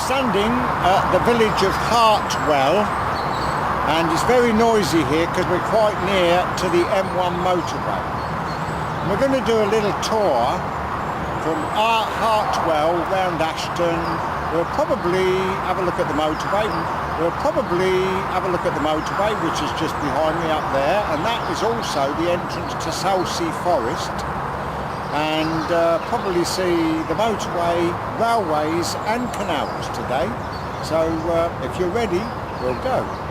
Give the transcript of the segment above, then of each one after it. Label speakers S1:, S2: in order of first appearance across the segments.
S1: standing at the village of Hartwell, and it's very noisy here because we're quite near to the M1 motorway. We're going to do a little tour from Hartwell round Ashton. We'll probably have a look at the motorway. Which is just behind me up there, and that is also the entrance to Southsea Forest, and probably see the motorway, railways and canals today. So if you're ready, we'll go.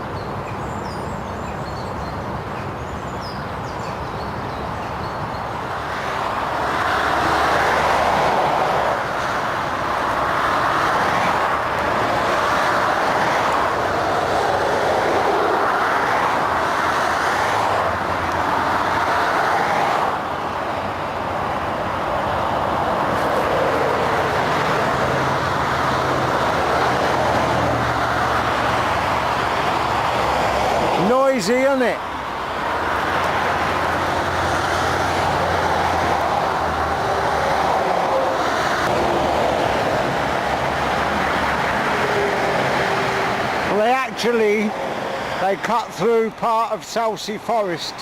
S1: Noisy, isn't it? Well, they cut through part of Southsea Forest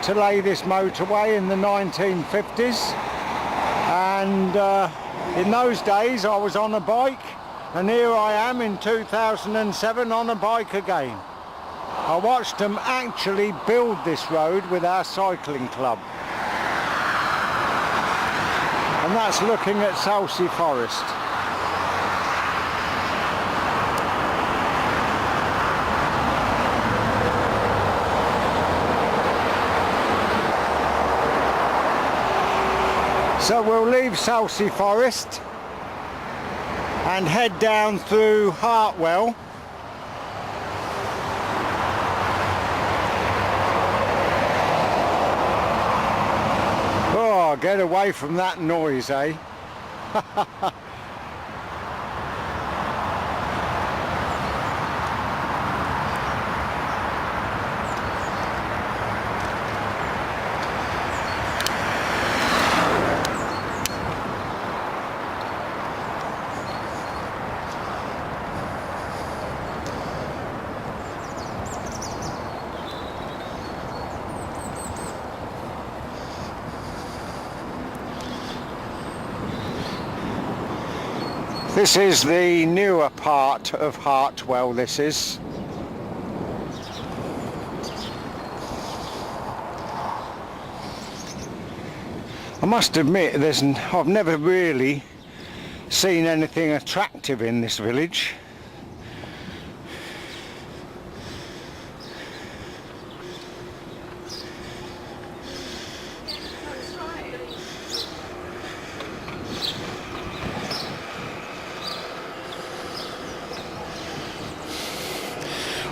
S1: to lay this motorway in the 1950s, and in those days I was on a bike, and here I am in 2007 on a bike again. I watched them actually build this road with our cycling club. And that's looking at Southsea Forest. So we'll leave Southsea Forest and head down through Hartwell. Oh, get away from that noise, eh? This is the newer part of Hartwell, this is. I must admit, I've never really seen anything attractive in this village.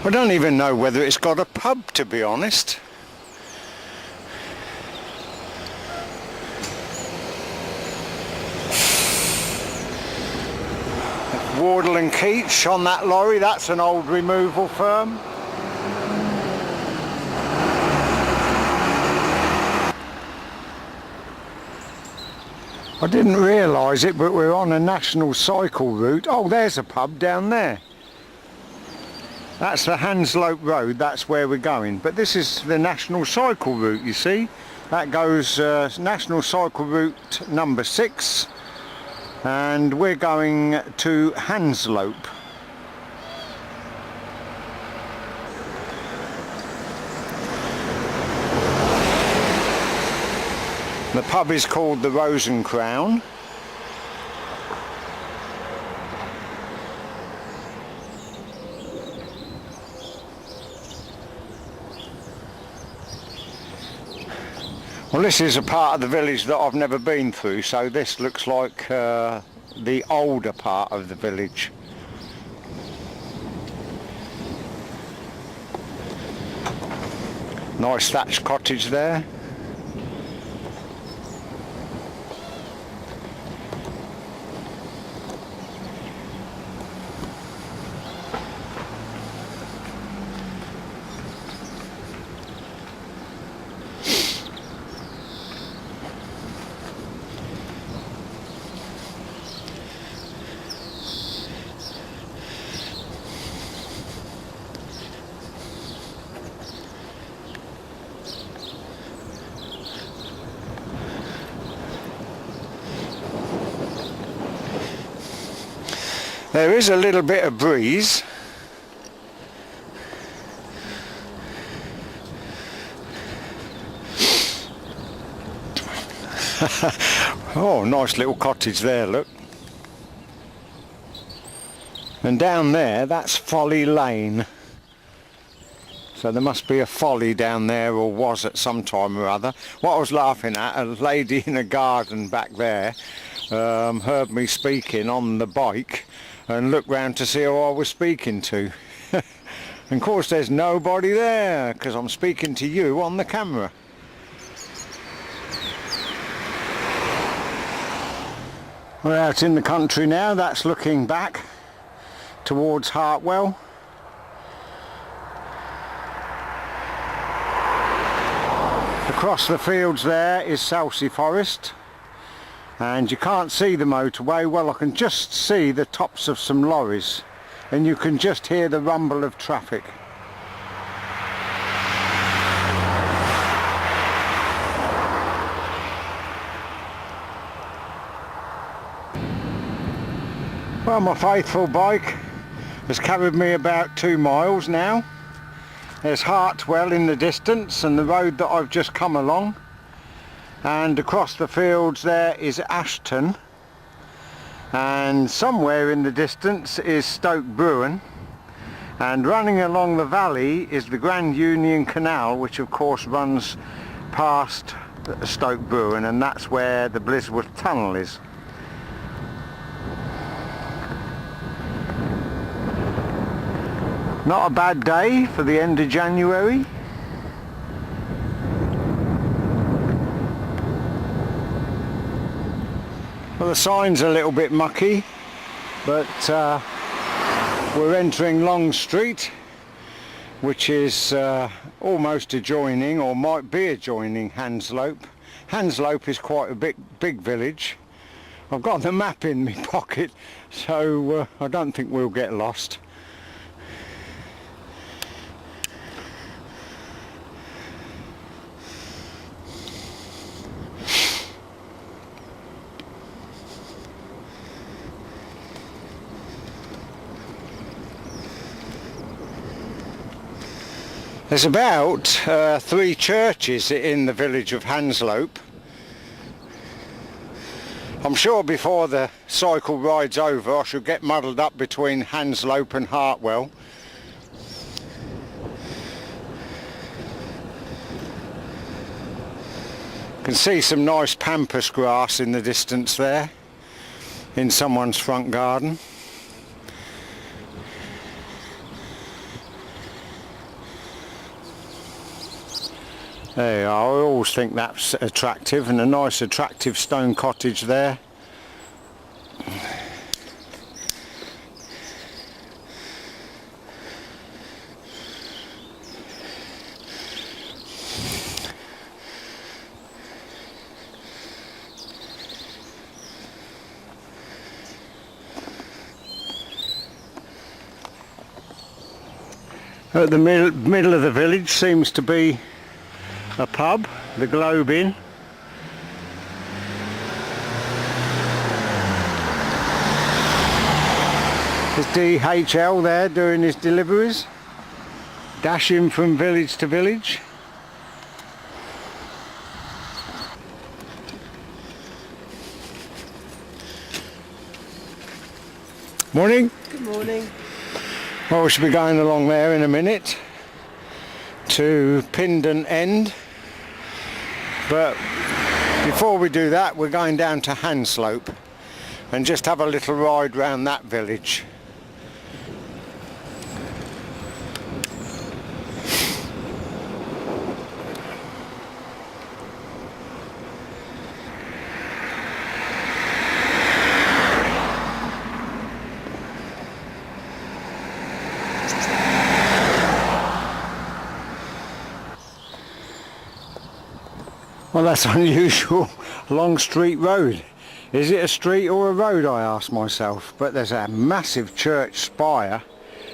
S1: I don't even know whether it's got a pub, to be honest. Wardle and Keach on that lorry, that's an old removal firm. I didn't realise it, but we're on a national cycle route. Oh, there's a pub down there. That's the Hanslope Road, that's where we're going. But this is the National Cycle Route, you see. That goes National Cycle Route number 6. And we're going to Hanslope. The pub is called the Rose and Crown. Well, this is a part of the village that I've never been through, so this looks like the older part of the village. Nice thatched cottage there. There is a little bit of breeze. Oh, nice little cottage there, look. And down there, that's Folly Lane. So there must be a folly down there, or was at some time or other. What I was laughing at, a lady in a garden back there heard me speaking on the bike and looked round to see who I was speaking to. And of course there's nobody there, because I'm speaking to you on the camera. We're out in the country now. That's looking back towards Hartwell. Across the fields there is Southsea Forest, and you can't see the motorway. Well, I can just see the tops of some lorries, and you can just hear the rumble of traffic. Well, my faithful bike has carried me about 2 miles now. There's Hartwell in the distance and the road that I've just come along, and across the fields there is Ashton, and somewhere in the distance is Stoke Bruin, and running along the valley is the Grand Union Canal, which of course runs past Stoke Bruin, and that's where the Blisworth Tunnel is. Not a bad day for the end of January. Well, the sign's a little bit mucky, but we're entering Long Street, which is almost adjoining, or might be adjoining, Hanslope. Hanslope is quite a big village. I've got the map in my pocket, so I don't think we'll get lost. There's about 3 churches in the village of Hanslope. I'm sure before the cycle ride's over I shall get muddled up between Hanslope and Hartwell. You can see some nice pampas grass in the distance there, in someone's front garden. There you are. I always think that's attractive, and a nice attractive stone cottage there. At the middle of the village seems to be a pub, the Globe Inn. There's DHL there doing his deliveries, dashing from village to village. Morning.
S2: Good morning.
S1: Well, we should be going along there in a minute to Pindon End. But before we do that, we're going down to Hanslope and just have a little ride round that village. Well, that's unusual. Long Street Road. Is it a street or a road, I ask myself. But there's a massive church spire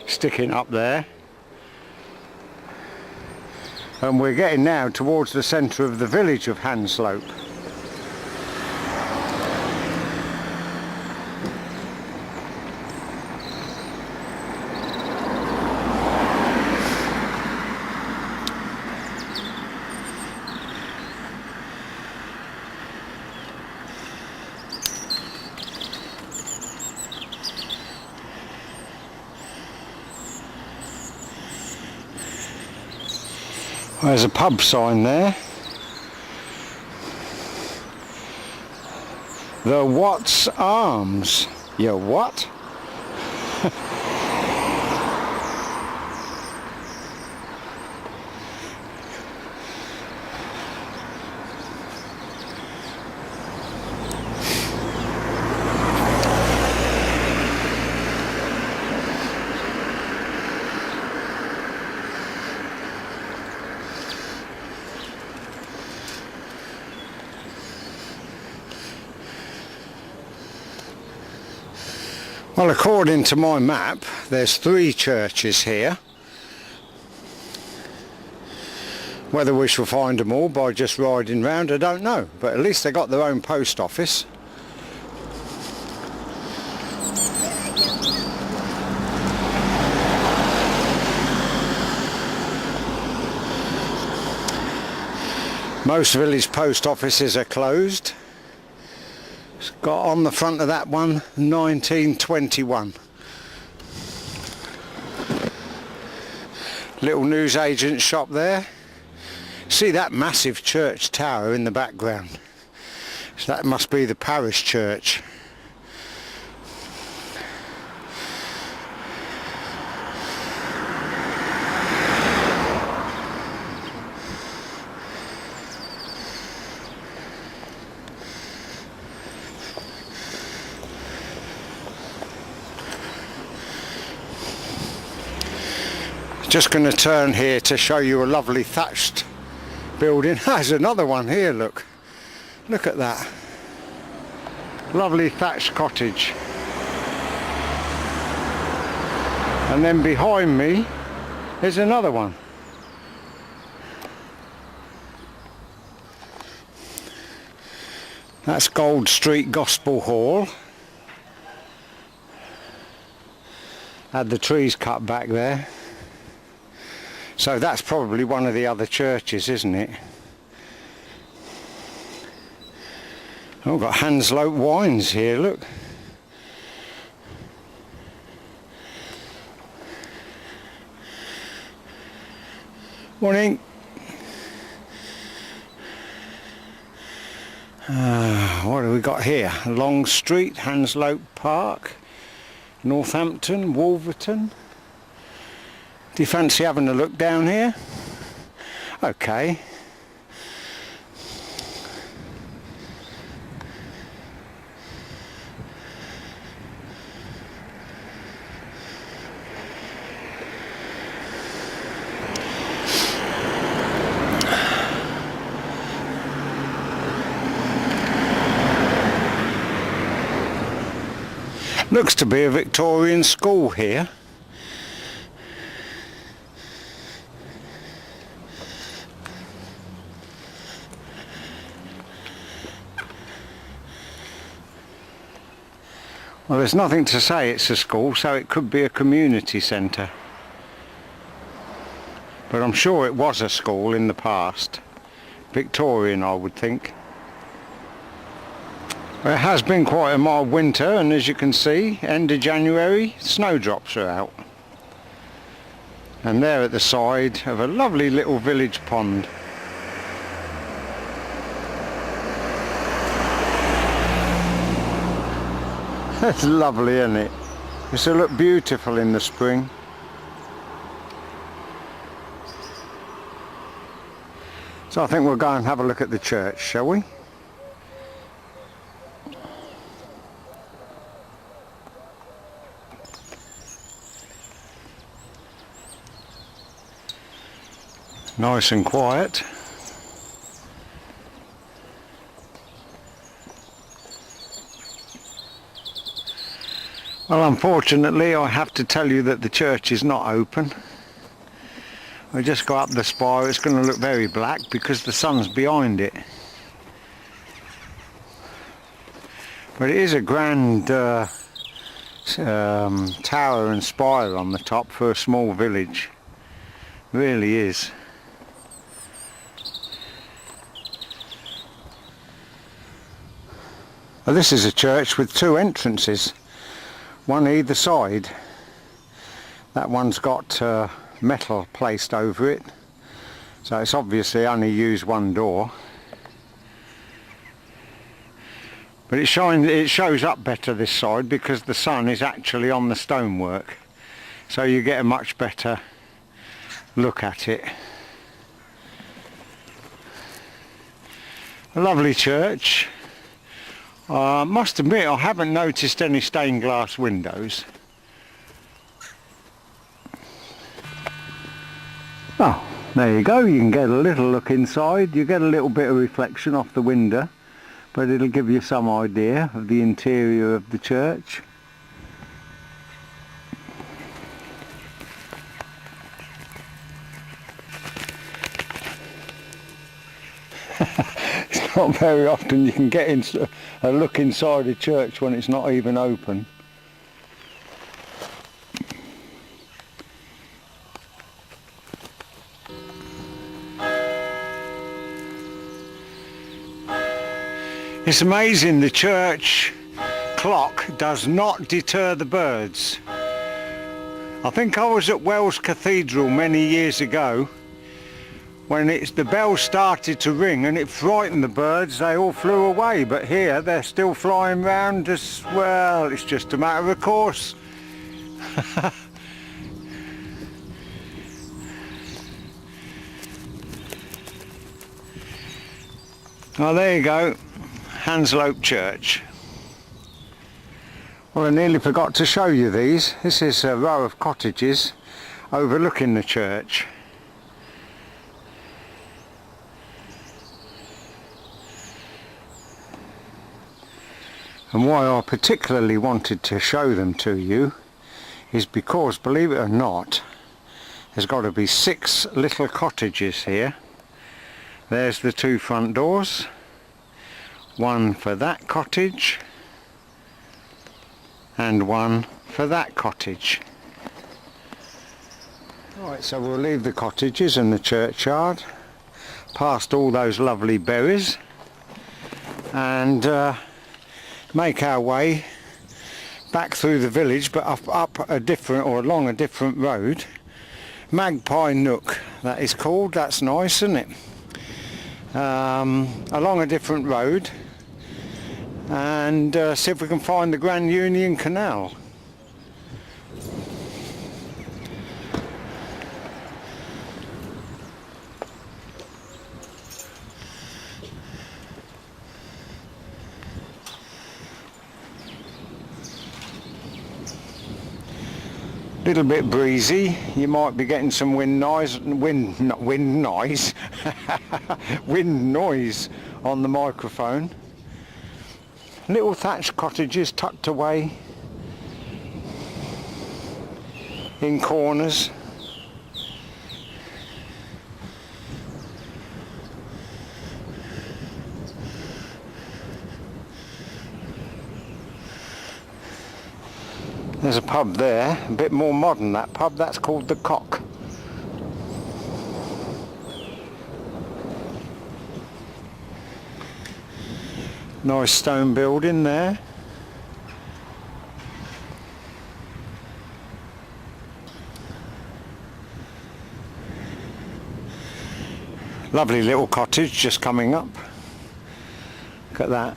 S1: sticking up there. And we're getting now towards the centre of the village of Hanslope. There's a pub sign there. The Watts Arms. You what? Well, according to my map, there's 3 churches here. Whether we shall find them all by just riding round, I don't know. But at least they got their own post office. Most village post offices are closed. It's got on the front of that one 1921. Little newsagent shop there. See that massive church tower in the background? So that must be the parish church. Just going to turn here to show you a lovely thatched building. There's another one here, look. Look at that. Lovely thatched cottage. And then behind me is another one. That's Gold Street Gospel Hall. Had the trees cut back there. So that's probably one of the other churches, isn't it? Oh, we've got Hanslope wines here, look. Morning. What have we got here? Long Street, Hanslope Park, Northampton, Wolverton. Do you fancy having a look down here? Okay. Looks to be a Victorian school here. Well, there's nothing to say it's a school, so it could be a community centre. But I'm sure it was a school in the past. Victorian, I would think. Well, it has been quite a mild winter, and as you can see, end of January, snowdrops are out. And they're at the side of a lovely little village pond. That's lovely, isn't it? This will look beautiful in the spring. So I think we'll go and have a look at the church, shall we? Nice and quiet. Well, unfortunately, I have to tell you that the church is not open. We just go up the spire. It's going to look very black because the sun's behind it. But it is a grand tower and spire on the top for a small village. It really is. Well, this is a church with 2 entrances. One either side. That one's got metal placed over it, So it's obviously only used one door. But it shows up better this side because the sun is actually on the stonework. So you get a much better look at it. A lovely church. I must admit I haven't noticed any stained glass windows. Oh, there you go, you can get a little look inside. You get a little bit of reflection off the window, but it'll give you some idea of the interior of the church. It's not very often you can get a look inside a church when it's not even open. It's amazing, the church clock does not deter the birds. I think I was at Wells Cathedral many years ago when the bell started to ring and it frightened the birds. They all flew away, but here they're still flying round as well. It's just a matter of course. Oh, there you go, Hanslope Church. Well, I nearly forgot to show you these. This is a row of cottages overlooking the church. And why I particularly wanted to show them to you is because, believe it or not, there's got to be 6 little cottages here. There's the 2 front doors, one for that cottage and one for that cottage. Right, so we'll leave the cottages and the churchyard, past all those lovely berries, and make our way back through the village, but up a different, or along a different road. Magpie Nook, that is called. That's nice, isn't it? Along a different road, and see if we can find the Grand Union Canal. Little bit breezy, you might be getting some wind noise on the microphone. Little thatched cottages tucked away in corners. There's a pub there, a bit more modern, that pub. That's called the Cock. Nice stone building there. Lovely little cottage just coming up. Look at that.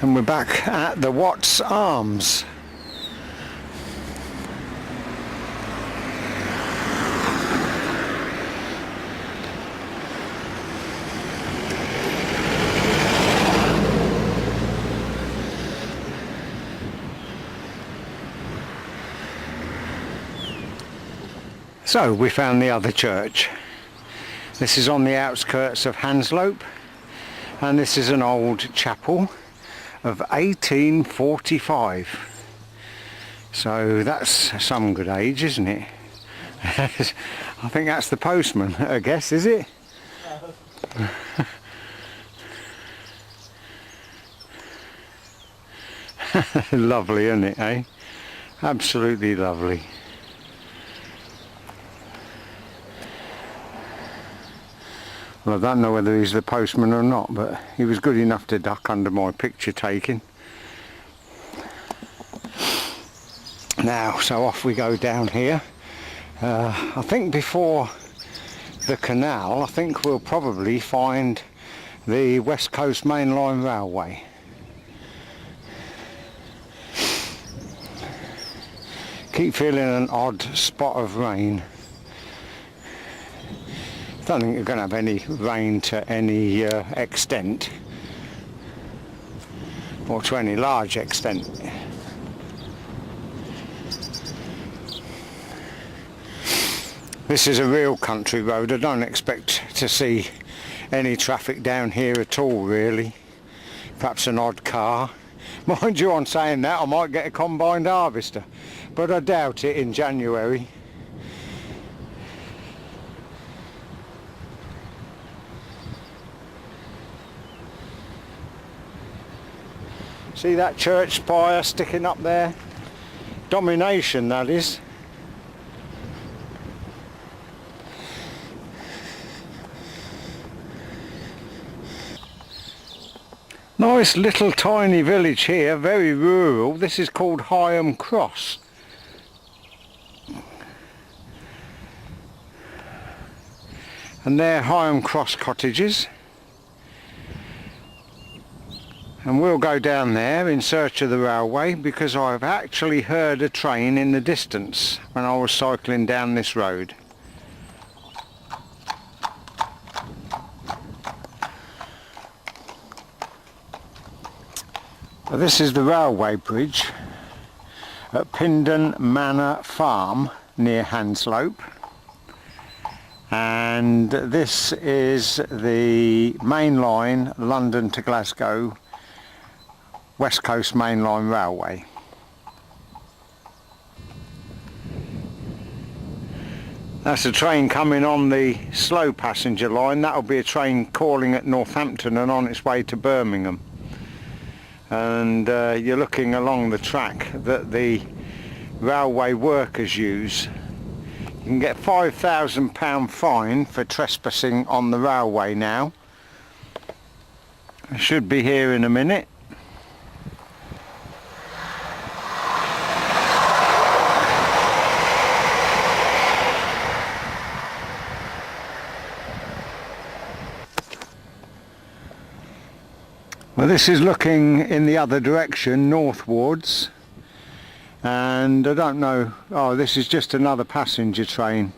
S1: And we're back at the Watts Arms. So we found the other church. This is on the outskirts of Hanslope, and this is an old chapel of 1845. So that's some good age, isn't it? I think that's the postman, I guess, is it? Lovely, isn't it, eh? Absolutely lovely. Well, I don't know whether he's the postman or not, but he was good enough to duck under my picture taking. Now, so off we go down here. I think before the canal, I think we'll probably find the West Coast Main Line Railway. Keep feeling an odd spot of rain. Don't think you're going to have any rain to any extent, or to any large extent. This is a real country road. I don't expect to see any traffic down here at all, really. Perhaps an odd car. Mind you, on saying that, I might get a combined harvester, but I doubt it in January. See that church spire sticking up there? Domination, that is. Nice little tiny village here, very rural. This is called Higham Cross. And they're Higham Cross cottages. And we'll go down there in search of the railway, because I've actually heard a train in the distance when I was cycling down this road. This is the railway bridge at Pindon Manor Farm near Hanslope, and this is the main line London to Glasgow West Coast Main Line Railway. That's a train coming on the slow passenger line. That'll be a train calling at Northampton and on its way to Birmingham. And you're looking along the track that the railway workers use. You can get £5,000 fine for trespassing on the railway now. I should be here in a minute. Well, this is looking in the other direction, northwards, and I don't know, oh, this is just another passenger train.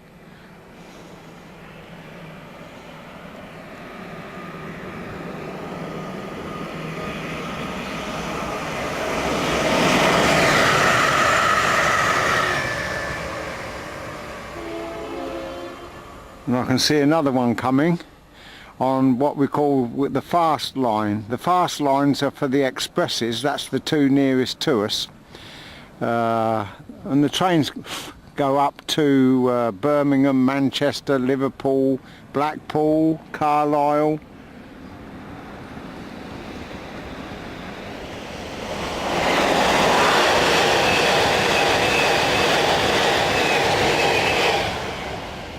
S1: And I can see another one coming on what we call the fast line. The fast lines are for the expresses, that's the two nearest to us. And the trains go up to Birmingham, Manchester, Liverpool, Blackpool, Carlisle.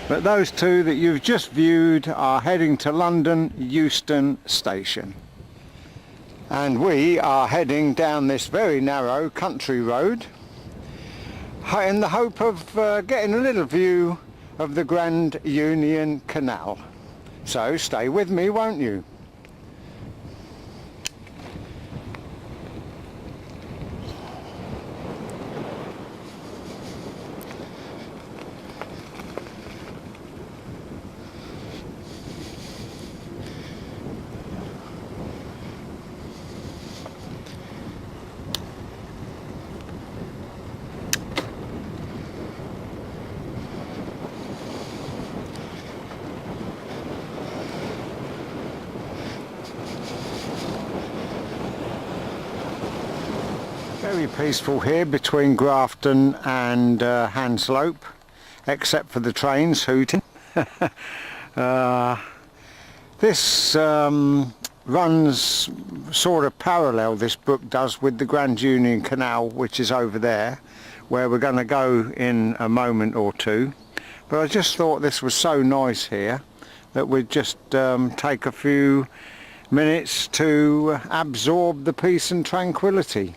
S1: But those two that you've just viewed are heading to London Euston Station. And we are heading down this very narrow country road in the hope of getting a little view of the Grand Union Canal. So stay with me, won't you? Very peaceful here between Grafton and Hanslope, except for the trains hooting. This runs sort of parallel, this brook does, with the Grand Union Canal, which is over there, where we're going to go in a moment or two. But I just thought this was so nice here that we'd just take a few minutes to absorb the peace and tranquility.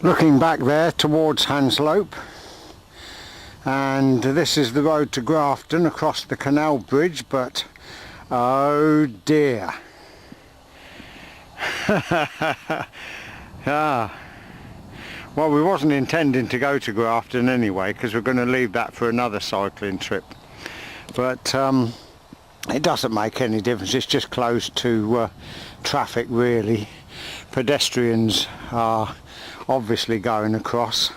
S1: Looking back there towards Hanslope, and this is the road to Grafton across the Canal bridge, but oh dear. Well, we wasn't intending to go to Grafton anyway, because we're going to leave that for another cycling trip, but it doesn't make any difference. It's just closed to traffic really. Pedestrians are obviously going across,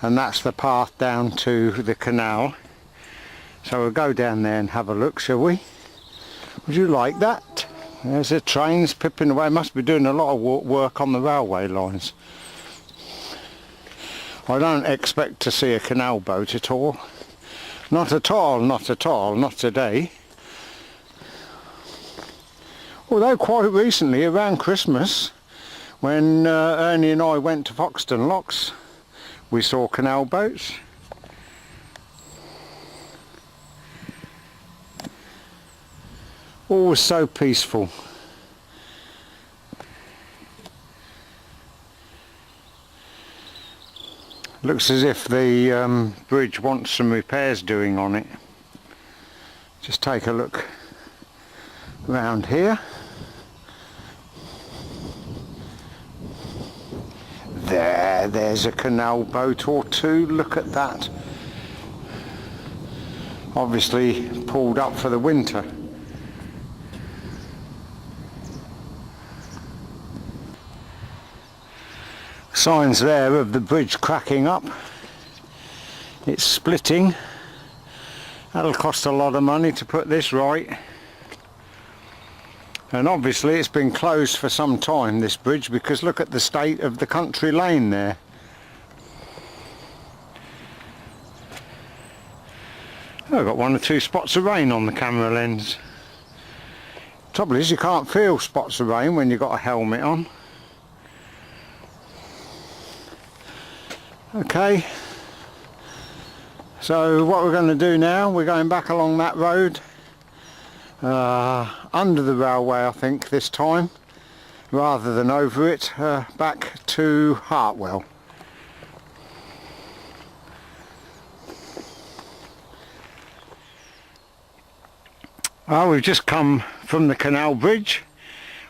S1: and that's the path down to the canal, so we'll go down there and have a look, shall we? Would you like that? There's the trains pipping away. Must be doing a lot of work on the railway lines. I don't expect to see a canal boat at all. Not at all, not at all, not today. Although quite recently, around Christmas, when Ernie and I went to Foxton Locks, we saw canal boats. Always so peaceful. Looks as if the bridge wants some repairs doing on it. Just take a look around here. There's a canal boat or two. Look at that. Obviously pulled up for the winter. Signs there of the bridge cracking up. It's splitting. That'll cost a lot of money to put this right. And obviously it's been closed for some time, this bridge, because look at the state of the country lane there. Oh, I've got 1 or 2 spots of rain on the camera lens. Trouble is, you can't feel spots of rain when you've got a helmet on. Okay, so what we're going to do now, we're going back along that road. Under the railway, I think, this time, rather than over it, back to Hartwell. Well, we've just come from the Canal Bridge,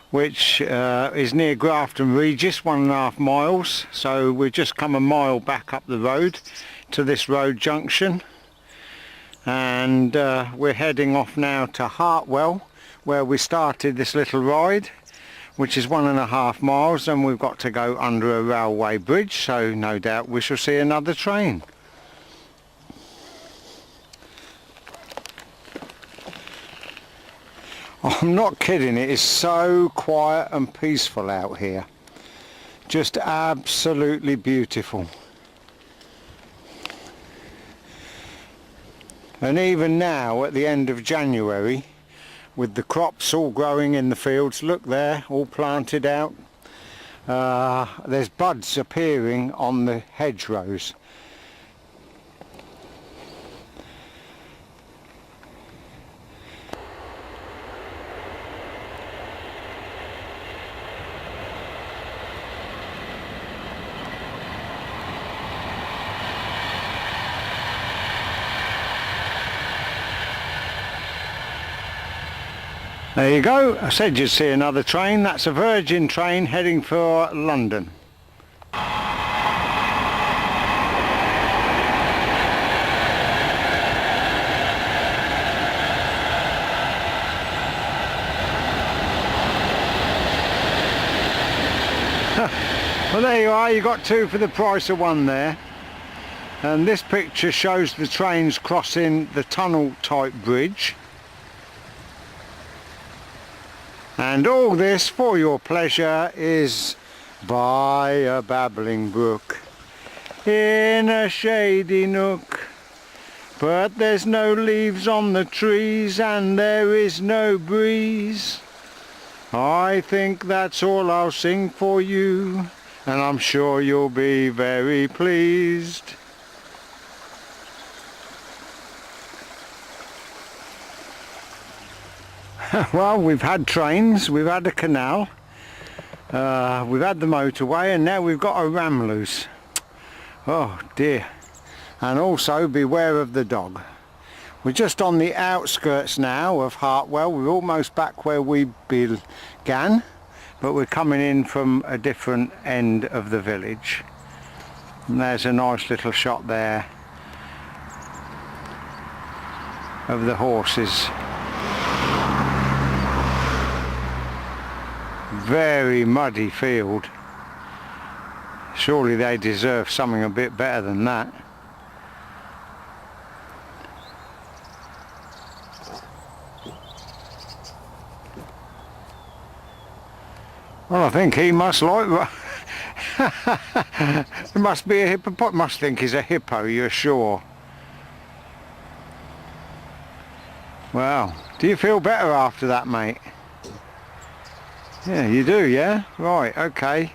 S1: which is near Grafton Regis, 1.5 miles, so we've just come a mile back up the road to this road junction. And we're heading off now to Hartwell, where we started this little ride, which is 1.5 miles, and we've got to go under a railway bridge, so no doubt we shall see another train. I'm not kidding, it is so quiet and peaceful out here. Just absolutely beautiful. And even now, at the end of January, with the crops all growing in the fields, look there, all planted out, there's buds appearing on the hedgerows. There you go, I said you'd see another train. That's a Virgin train heading for London. Well, there you are, you got 2 for the price of 1 there. And this picture shows the trains crossing the tunnel type bridge. And all this for your pleasure is by a babbling brook in a shady nook, But there's no leaves on the trees and there is no breeze. I think that's all I'll sing for you, and I'm sure you'll be very pleased. Well, we've had trains, we've had a canal, we've had the motorway, and now we've got a ram loose. Oh dear. And also beware of the dog. We're just on the outskirts now of Hartwell. We're almost back where we began, but we're coming in from a different end of the village. And there's a nice little shot there of the horses. Very muddy field. Surely they deserve something a bit better than that. Well, I think he must like... It must be a hippopotamus. Must think he's a hippo, you're sure. Well, do you feel better after that, mate? Yeah, you do, yeah? Right, okay.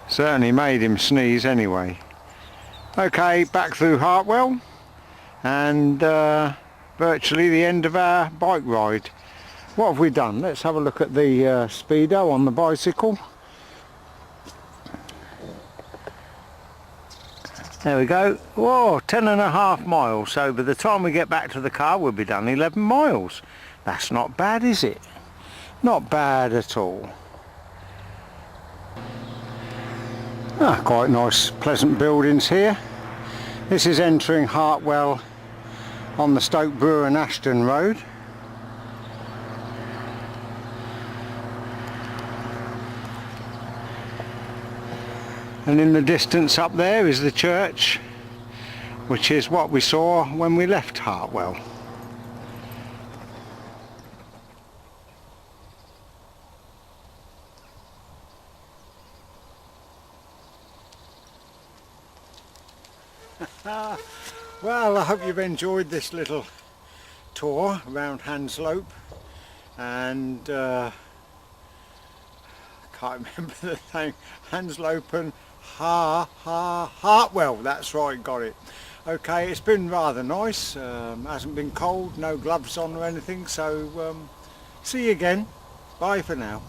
S1: Certainly made him sneeze anyway. Okay, back through Hartwell, and virtually the end of our bike ride. What have we done? Let's have a look at the speedo on the bicycle. There we go. Whoa, 10.5 miles. So by the time we get back to the car, we'll be done 11 miles. That's not bad, is it? Not bad at all. Ah, quite nice, pleasant buildings here. This is entering Hartwell on the Stoke Brewer and Ashton Road. And in the distance up there is the church, which is what we saw when we left Hartwell. Well, I hope you've enjoyed this little tour around Hanslope, and can't remember the name, Hanslope and Hartwell, that's right, got it. Okay, it's been rather nice, hasn't been cold, no gloves on or anything, so see you again, bye for now.